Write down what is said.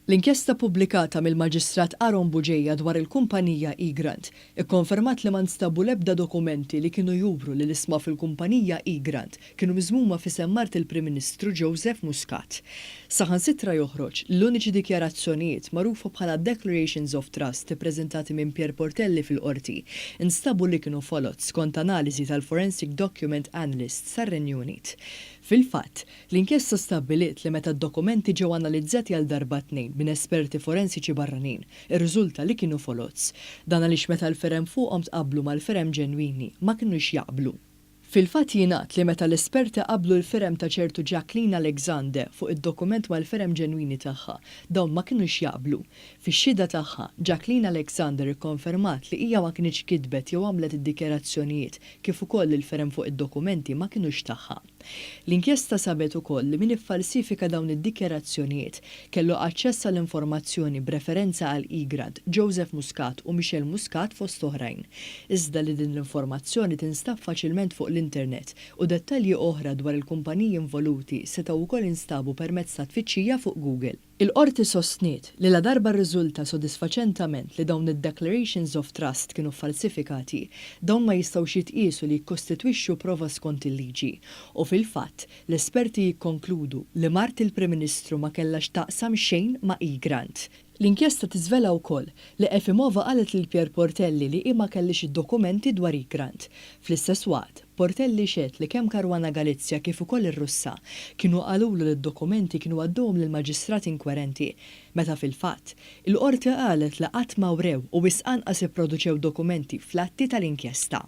L-inkjesta pubblikata mill-Maġistrat Aaron Buġejja dwar il-kumpanija eGrant ikkonfermat li ma nstabu l-ebda dokumenti li kienu jubru li l-isma fil-kumpanija eGrant kienu miżmuma fi semmart il-Prim Ministru Joseph Muscat. Saħansitra joħroġ l-uniċi dikjarazzjonijiet magħrufa bħala Declarations of Trust ippreżentati minn Pier Portelli fil-qorti instabu li kienu folot skont analiżi tal-Forensic Document Analyst sar-Renju Unit. Fil-fatt, l-inkjesta stabbiliet li meta d-dokumenti ġew analizzati għal darba tnejn minn esperti forensiċi barranin, ir-riżulta li kienu folots. Dan għaliex meta l-ferem fuqhom tqabblu mal-ferem ġenwini ma kinux jaqblu. Fil-fatt jingħad li meta l-esperti qablu l-ferem ta' ċertu Jacqueline Alexander fuq id-dokument mal-ferem ġenwini tagħha, dawn ma kinux jaqblu. Fix-xhieda tagħha, Jacqueline Alexander ikkonfermat li hija ma kienx kitbet jew għamlet id-dikjarazzjonijiet kif ukoll il-ferem fuq id-dokumenti ma kinux tagħha. L-inkjesta sabet ukoll li min iffalsifika dawn id-dikjarazzjonijiet kellu aċċess għall informazzjoni b'referenza għal eGrant, Joseph Muscat u Michelle Muscat fost oħrajn. Iżda li din l-informazzjoni tinstab faċilment fuq l-internet u dettalji oħra dwar il-kumpaniji involuti setgħu wkoll instabu permezz ta' tfittxija fuq Google. Il-qorti sostniet li la darba rriżulta sodisfaċentament li dawn id-Declarations of Trust kienu falsifikati, dawn ma jistgħux jitqiesu li jikkostitwixxu prova skont il-liġi. U fil-fatt, l-esperti jikkonkludu li mart il-Prim Ministru ma kellax taqsam xejn ma' eGrant. L-inkjesta tiżvela wkoll li Efimova qalet lil Pier Portelli li ma kellix id-dokumenti dwar eGrant. Fl-istess waqt, Portelli xedt li kemm Karwana Galizja kif ukoll ir-Russa kienu qalulu li d-dokumenti kienu għaddhom lill-maġistrat inkwerenti, meta fil-fatt il-qorti qalet li qatt ma wrew u wisq anqas ipproduċew dokumenti fl-atti tal-inkjesta.